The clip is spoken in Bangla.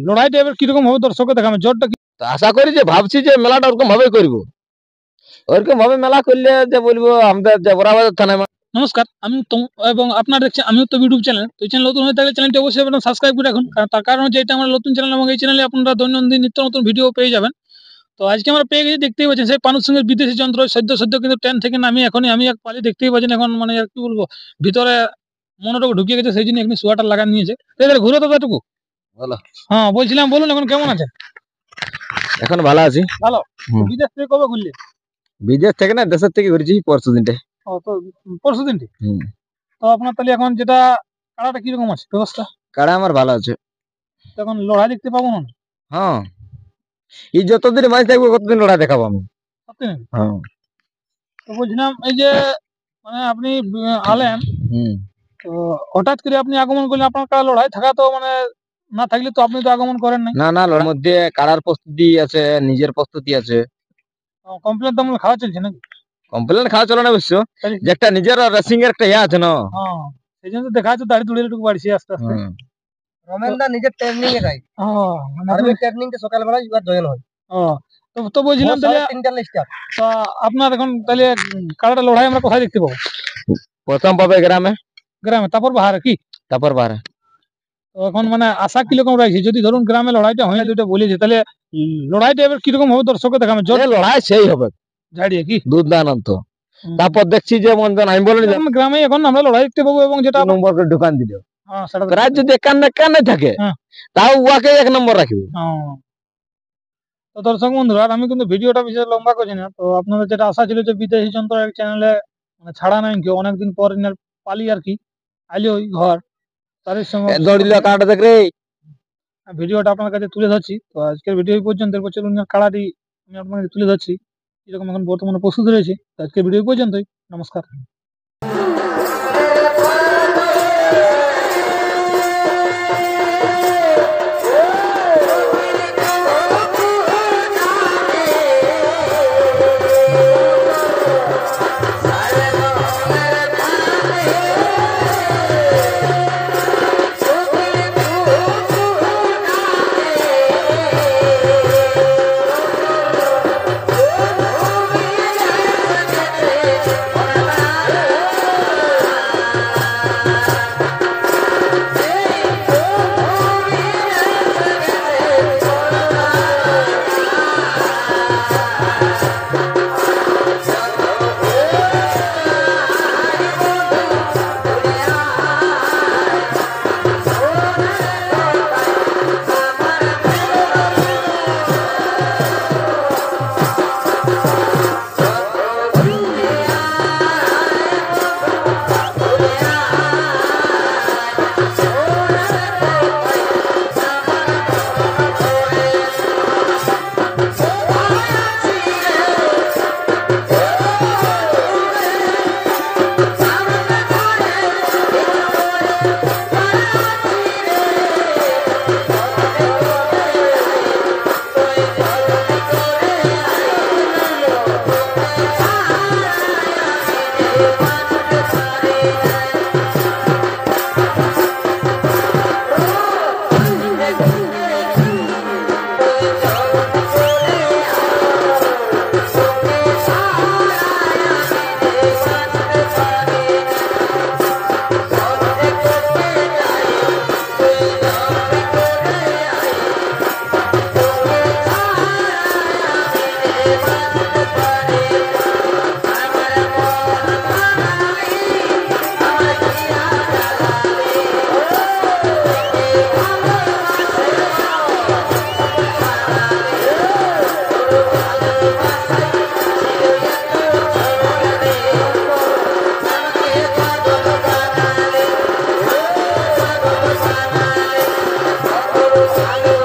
লড়াইটা এবার কিরকম হবে দর্শককে দেখাবে জোরটা কি? তো আশা করি যে ভাবছি যে মেলাটা ওরকম ভাবে করব, ওরকম ভাবে মেলা করলে যে বলবো আমাদের যে বরাবাজার থানায়। নমস্কার, আমি এবং আপনারা দেখছেন আমিও তো ইউটিউব চ্যানেল, তো এই চ্যানেল নতুন হয়ে থাকলে চ্যানেলটি অবশ্যই আপনারা সাবস্ক্রাইব করে রাখুন, তার কারণ হচ্ছে এটা আমার নতুন চ্যানেল এবং এই চ্যানেলে আপনারা দৈনন্দিন নিত্য নতুন ভিডিও পেয়ে যাবেন। তো আজকে আমরা পেয়ে গেছি, দেখতেই পাচ্ছেন সেই পানুর সঙ্গে বিদেশি যন্ত্র সদ্য কিন্তু ট্রেন থেকে নামিয়ে এখনই আমি এক পালি দেখতেই পাচ্ছেন এখন মানে আর কি বলবো ভিতরে মনোটুকু ঢুকিয়ে গেছে, সেই জন্য এখানে সোয়াটার লাগা নিয়েছে। ঘুরে তো এতটুকু বলো। হ্যাঁ বলছিলাম, বলুন এখন কেমন আছে? এখন ভালো আছি। ভালো। বিদেশ থেকে কবে ঘুরলি? বিদেশ থেকে না দেশের থেকে ঘুরেছি পরশু দিনটে। ও তো পরশু দিনটি। তো আপনার তাহলে এখন যেটা কাড়াটা কিরকম আছে ব্যবস্থা? কাড়া আমার ভালো আছে, এখন লড়াই দেখতে পাবো না? হ্যাঁ এই যতদিন মাছ থাকবে কতদিন লড়াই দেখাবো আমি। হ্যাঁ তো বলছিলাম এই যে মানে আপনি আলেন, তো হঠাৎ করে আপনি আগমন করলেন, আপনার কাড়া লড়াই থাকা তো মানে না থাকলে তো আপনি তো আগমন করেন নাই। না না, লড়াইয়ের মধ্যে কাড়ার প্রস্তুতি আছে, নিজের প্রস্তুতি আছে। কমপ্লেন তো খাওয়া চলছে নাকি? কমপ্লেন খাওয়া চলে না অবশ্য, যে একটা নিজের রেসিং এর একটা ইয়ে আছে না। হ্যাঁ সেই জন্য তো দেখা যাচ্ছে দাড়ি তুড়ি একটু বাড়ছে আস্তে আস্তে। রমেনদা নিজের ট্রেনিং এ যায়, আর আমি ট্রেনিং কে সকালবেলা ইবার জয়েন হই। তো বলছিলাম তাহলে তো আপনার এখন তাহলে কাড়াটা লড়াই আমরা কোথায় দেখতে পাবো? প্রথম পাবে গ্রামে, তারপর বাহারে কি? তারপর বারে। তো এখন মানে আশা কিরকম রাখছি, যদি ধরুন গ্রামে লড়াইটা হয় দুটো বলেছে, তাহলে লড়াইটা এবার কিরকম হবে দর্শককে দেখাবে জোর লড়াই সেই হবে ঝাড়িয়ে কি দুর্দান্ত। তারপর দেখছি যে মন্দন আমি বলি গ্রামে এখন আমরা লড়াই দেখতে পাবো, এবং যেটা নম্বর করে দোকান দিল প্রায় যদি একান্ন থাকে তাও উহাকে 1 নম্বর রাখবে। তো দর্শক বন্ধুরা, আমি কিন্তু ভিডিওটা বেশি লম্বা করছি না, তো আপনাদের যেটা আশা ছিল যে বিদেশি যন্ত্র এক চ্যানেলে মানে ছাড়া নাই কেউ অনেকদিন পর পালি আর কি আইলে ওই ঘর তার সঙ্গে দৌড়িল কাটা দেখ রে ভিডিওটা আপনার কাছে তুলে ধরছি। তো আজকের ভিডিও এই পর্যন্ত, এরপর চলুন কাড়াটি আমি আপনাকে তুলে ধরছি এরকম এখন বর্তমানে প্রস্তুত রয়েছে। আজকের ভিডিও পর্যন্তই, নমস্কার। Saludos.